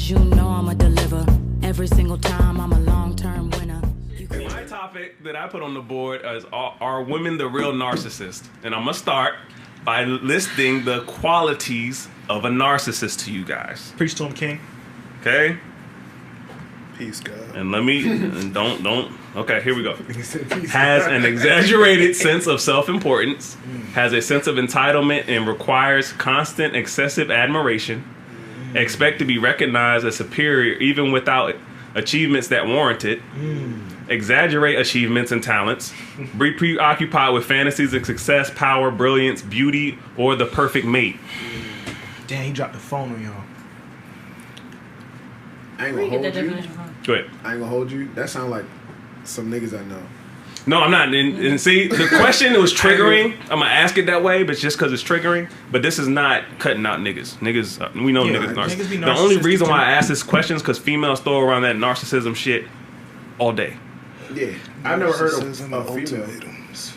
cause you know I'ma deliver. Every single time I'm a long-term winner. My topic that I put on the board is are women the real narcissist? And I'm gonna start by listing the qualities of a narcissist to you guys. Preach to him, King. Okay? Peace, God. And let me, and don't. Okay, here we go. Has an exaggerated sense of self-importance, has a sense of entitlement, and requires constant excessive admiration. Expect to be recognized as superior even without achievements that warrant it. Exaggerate achievements and talents. Be preoccupied with fantasies of success, power, brilliance, beauty, or the perfect mate. Damn, he dropped the phone on y'all. I ain't gonna hold you. Go ahead. I ain't gonna hold you. That sound like some niggas I know. No, I'm not. And see, the question was triggering. I'm gonna ask it that way, but just because it's triggering. But this is not cutting out niggas. Niggas, we know niggas narcissists. The only reason why I ask this question is because females throw around that narcissism shit all day. Yeah, I never heard of ultimatums.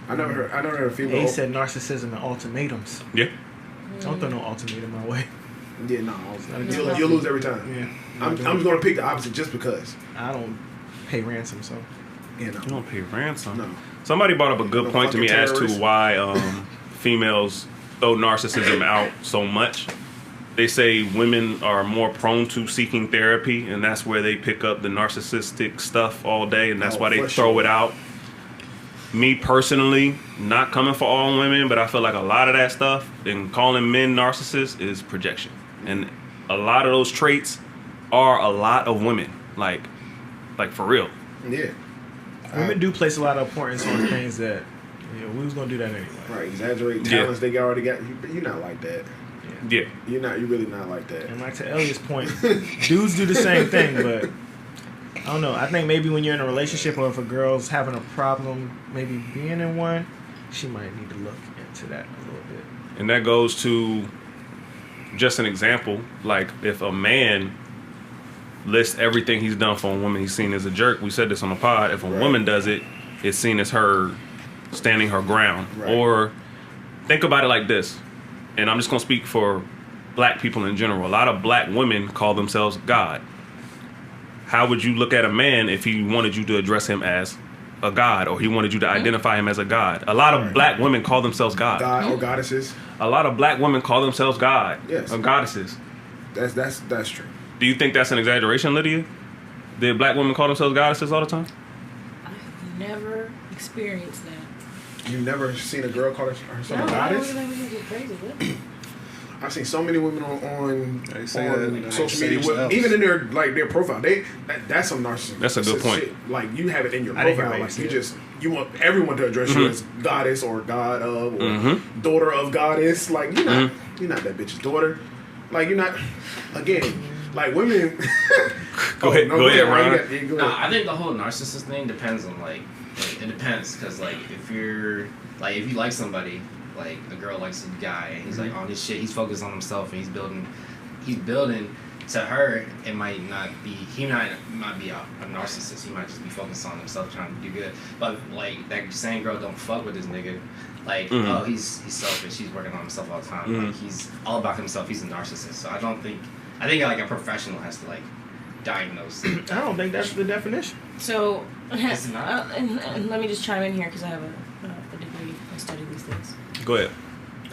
I never heard of female. He said narcissism and ultimatums. Yeah. Don't throw no ultimatum my way. Yeah, no, you'll lose every time. Yeah, I'm just gonna pick the opposite just because. I don't pay ransom, so. You know. You don't pay ransom. No. Somebody brought up a good point to me as to why females throw narcissism out so much. They say women are more prone to seeking therapy, and that's where they pick up the narcissistic stuff all day, and that's why they throw it out. Me personally, not coming for all women, but I feel like a lot of that stuff and calling men narcissists is projection. And a lot of those traits are a lot of women. Like for real. Yeah. Women do place a lot of importance on things that, we was gonna do that anyway. Right, exaggerate talents they already got. You're not like that. Yeah. You're really not like that. And like to Elliot's point, dudes do the same thing, but I don't know. I think maybe when you're in a relationship or if a girl's having a problem maybe being in one, she might need to look into that a little bit. And that goes to just an example. Like if a man lists everything he's done for a woman he's seen as a jerk, we said this on the pod, if a woman does it, it's seen as her standing her ground. Right. Or think about it like this, and I'm just going to speak for black people in general. A lot of black women call themselves God. How would you look at a man if he wanted you to address him as a god, or he wanted you to identify him as a god? A lot of black women call themselves God. God or goddesses. A lot of black women call themselves God. Yes. Or goddesses. That's true. Do you think that's an exaggeration, Lydia? Did black women call themselves goddesses all the time? I've never experienced that. You've never seen a girl call herself a goddess? No, I don't get crazy with it. I've seen so many women on that, social media, even in their profile. That's some narcissism. That's a good point. Shit. Like you have it in your profile. Like you want everyone to address you as goddess or god of or daughter of goddess. Like you're not that bitch's daughter. Like you're not. Again, like women. Go ahead, Ron. No, I think the whole narcissist thing depends on like it depends because like if you like somebody. Like a girl likes a guy and he's like on this shit, he's focused on himself and he's building to her. It might not be he might be a narcissist. He might just be focused on himself trying to do good. But like that same girl don't fuck with this nigga. Like oh he's selfish, he's working on himself all the time. Like he's all about himself, he's a narcissist. So I think like a professional has to like diagnose it. I don't think that's the definition. So It's not. and let me just chime in here because I have a degree. I study these things. Go ahead.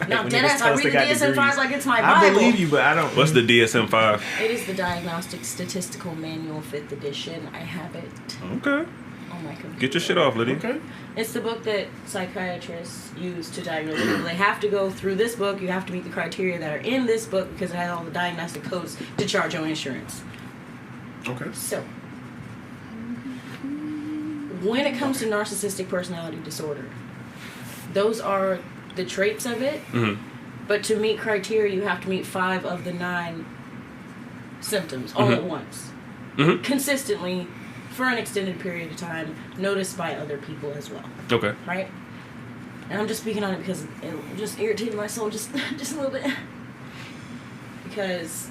No, deadass. I read the DSM-5 like it's my Bible. I believe you, but I don't. What's the DSM-5? It is the Diagnostic Statistical Manual, 5th edition. I have it Okay. on my computer. Get your shit off, Lydia. Okay. It's the book that psychiatrists use to diagnose people. They have to go through this book. You have to meet the criteria that are in this book because it has all the diagnostic codes to charge your insurance. Okay. So, when it comes to narcissistic personality disorder, those are the traits of it. But to meet criteria, you have to meet 5 of the 9 symptoms all at once. Consistently, for an extended period of time, noticed by other people as well. Okay. Right? And I'm just speaking on it because it just irritated my soul just a little bit. Because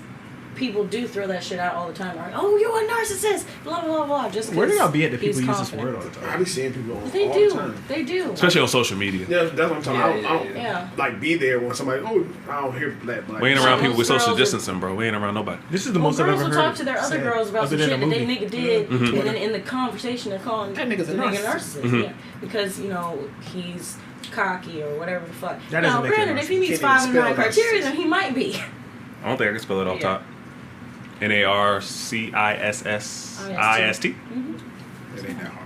people do throw that shit out all the time. Like, oh, you're a narcissist, blah blah blah. Just where do y'all be at that he's people use this confident. word all the time? I be seeing people all They the do. time. They do. Especially on social media. Yeah, that's what I'm talking about. I don't Yeah. like be there when somebody. Oh, I don't hear that. Like, We ain't around people with Most social girls distancing, bro. We ain't around nobody. This is the Well, most I've girls ever will heard. talk to their other said, girls about other some than shit a that they movie. nigga did, Mm-hmm. and then in the conversation they're calling That nigga's a the nigga narcissist. narcissist. Yeah, because he's cocky or whatever the fuck. That Now, doesn't make you a granted, if he narcissist. meets Can't 5 even and 9 spell criteria, narcissist. then he might be. I don't think I can spell it off Yeah. top. Narcissist. It ain't that hard.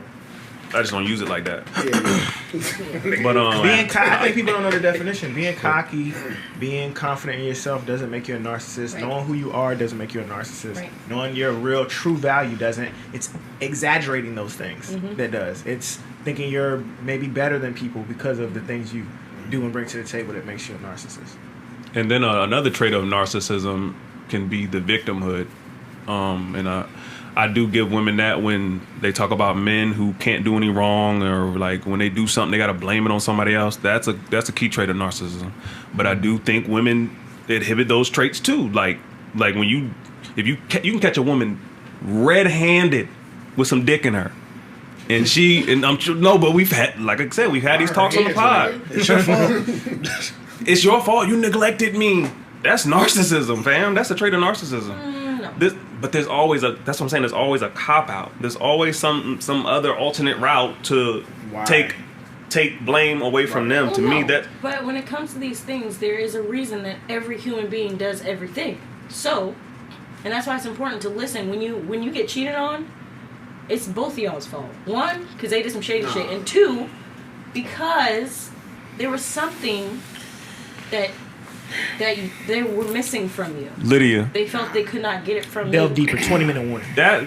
I just don't use it like that. Yeah. But Being I think people don't know the definition. Being cocky, being confident in yourself doesn't make you a narcissist. Right. Knowing who you are doesn't make you a narcissist. Right. Knowing your real true value doesn't. It's exaggerating those things Mm-hmm. that does. It's thinking you're maybe better than people because of the things you do and bring to the table that makes you a narcissist. And then another trait of narcissism can be the victimhood. And I do give women that when they talk about men who can't do any wrong, or like when they do something they got to blame it on somebody else. That's a key trait of narcissism. But I do think women inhibit those traits too. Like when you can catch a woman red-handed with some dick in her. And I'm sure, no, but we've had, like I said, we've had these talks on the pod. It's your fault. It's your fault. You neglected me. That's narcissism, fam. That's a trait of narcissism. No. But there's always that's what I'm saying. There's always a cop out. There's always some other alternate route to Why? take blame away from them. Well, To me, no. that But when it comes to these things, there is a reason that every human being does everything. So, and that's why it's important to listen when you get cheated on. It's both of y'all's fault. One, because they did some shady shit, and two, because there was something that they were missing from you. Lydia. They felt they could not get it from Delve you. deeper. 20-minute warning. That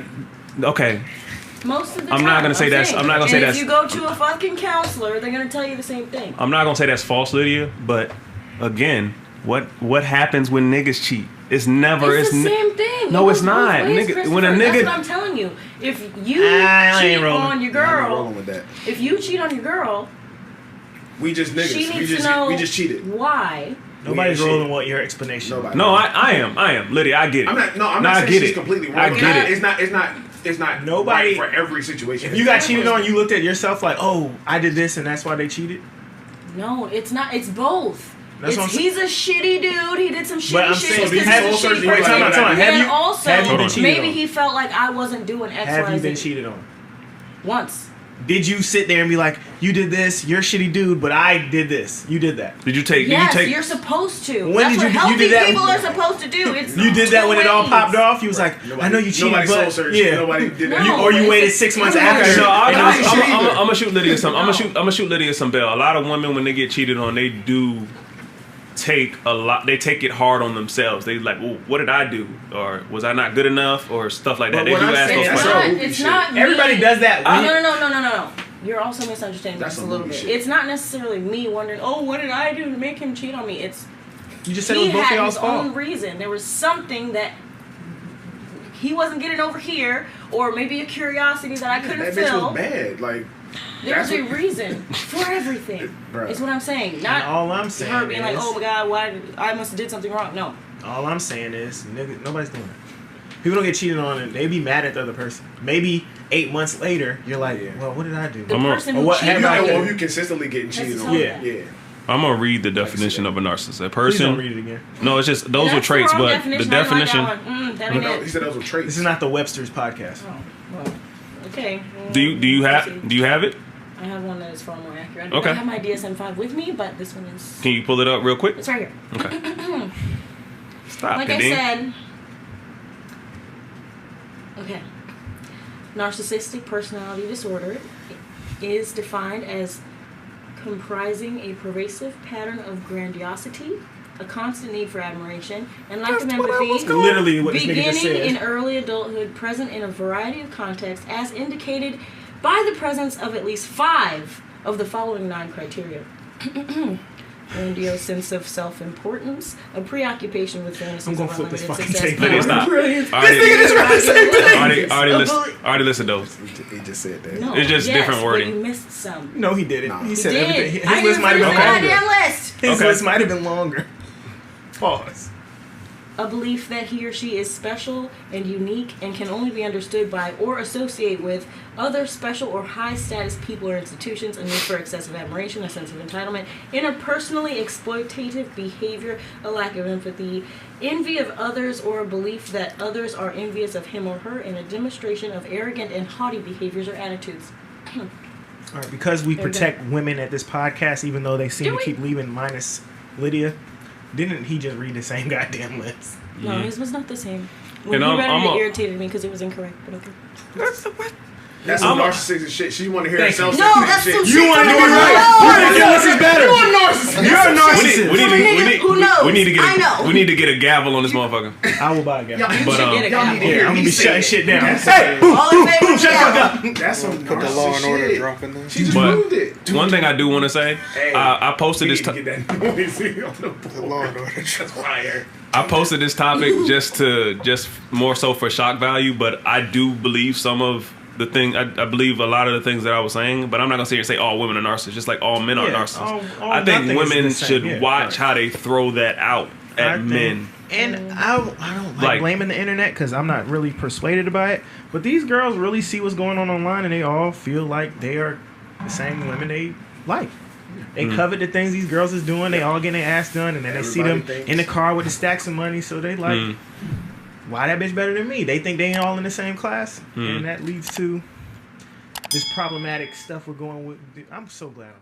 okay. Most of the I'm time. not gonna say that's- saying. I'm not gonna and say if that's- you go to a fucking counselor, they're gonna tell you the same thing. I'm not gonna say that's false, Lydia. But again, what happens when niggas cheat? It's never. It's the same thing. No, It it's goes both not. ways, Nigga, Christopher. when a That's nigga. what I'm telling you. If you I cheat ain't rolling. on your I'm not girl, rolling with that. if you cheat on your girl, We just niggas. she needs to know we just cheated. why. Nobody's We ain't rolling shit. with your explanation. Nobody. No, I am. Lydia, I get it. I'm not. No, I'm No, not I saying get she's it. completely wrong. I get it. It's not Nobody- right for every situation. If you got cheated on, you looked at yourself like, oh, I did this and that's why they cheated. No, it's not. It's both. That's what I'm He's a shitty dude. He did some shitty But I'm shit saying, because have- he's a shitty wait, person. time out. And Have you also, been cheated maybe on? he felt like I wasn't doing X, Have Y, you Z. been cheated on? Once. Did you sit there and be like, you did this, you're a shitty dude, but I did this. You did that. Did you take? Yes, did you you're take? supposed to. When That's did what you do- you healthy did that- people are supposed to do. It's You did that when it all ways. popped off. He was like, I know you cheated, Nobody but soul searched. yeah. Nobody did that. No. Or you it's waited a- 6 months Okay, after. So and it was shitty. I'm gonna shoot Lydia some. I'm gonna shoot Lydia some bail. A lot of women, when they get cheated on, they do take a lot. They take it hard on themselves. They like, well, what did I do, or was I not good enough, or stuff like that. But They what do I'm ask saying those is- questions. It's not me. Everybody does that. No. You're also misunderstanding That's this a some little movie bit. shit. It's not necessarily me wondering, oh, what did I do to make him cheat on me? It's You just said it he was both of had y'all's his fault. own reason. There was something that he wasn't getting over here, or maybe a curiosity that I couldn't That bitch fill. was bad. Like There's that's a what- reason for everything. Bruh. It's what I'm saying. And Not all I'm saying her being like, is- oh my god, why I must have did something wrong. No. All I'm saying is, nigga, nobody's doing it. People don't get cheated on and they be mad at the other person. Maybe 8 months later, you're like, well, what did I do? The I'm a- person or who what cheated have I on done? Or you. you consistently getting cheated That's on. Yeah. Yeah. I'm gonna read the definition of a narcissist. A Please don't person. read it again. No, it's just those were That's traits, the wrong but the definition. I don't like that one. That ain't No, he it. said those were traits. This is not the Webster's podcast. Oh, well, okay. Do you have it? I have one that is far more accurate. Okay. I have my DSM-5 with me, but this one is. Can you pull it up real quick? It's right here. Okay. Stop Like it, I Dean. said. Okay. Narcissistic personality disorder is defined as comprising a pervasive pattern of grandiosity, a constant need for admiration, and lack of empathy. Literally what this nigga just Beginning in said. early adulthood, present in a variety of contexts, as indicated by the presence of at least 5 of the following 9 criteria. Grandiose sense of self-importance, a preoccupation with fantasies I'm gonna of flip this unlimited fucking success. tape. Lydia, stop. Brilliant. Already, This nigga just read the same thing. already listen to those. He just said that. No, It's just yes, different but wording. you missed some. No, he didn't. Nah. He He said did. everything. I His list didn't might have finish been my longer. goddamn list. His Okay. list might have been longer. Pause. a belief that he or she is special and unique and can only be understood by or associate with other special or high status people or institutions, a need for excessive admiration, a sense of entitlement, interpersonally exploitative behavior, a lack of empathy, envy of others, or a belief that others are envious of him or her, and a demonstration of arrogant and haughty behaviors or attitudes. All right, because we protect women at this podcast, even though they seem to keep leaving, minus Lydia. Didn't he just read the same goddamn list? No, his was not the same. When he read it, it irritated me because it was incorrect, but okay. That's some narcissistic shit. She want to hear herself say no, that that's shit. some You want to do it right. This is better. You're a narcissist. You're a narcissist. We need to get we need to get a gavel on this motherfucker. I will buy a gavel. Y'all need to hear I'm gonna be shutting shit down. Hey, boom, boom, shut the fuck up. That's some Put the Law and Order drop in there. She just moved it. One thing I do want to say, I posted this. Get that noise on the board. The Law and Order That's drop. fire. I posted this topic just more so for shock value, but I do believe some of the thing. I believe a lot of the things that I was saying, but I'm not gonna sit here and say all women are narcissists, just like all men are narcissists. I think women should watch how they throw that out at men. And I don't like blaming the internet because I'm not really persuaded by it. But these girls really see what's going on online, and they all feel like they are the same women they like. They covet the things these girls is doing. They all getting their ass done, and then they see them in the car with the stacks of money. So they like, why that bitch better than me? They think they ain't all in the same class, and that leads to this problematic stuff we're going with. I'm so glad I'm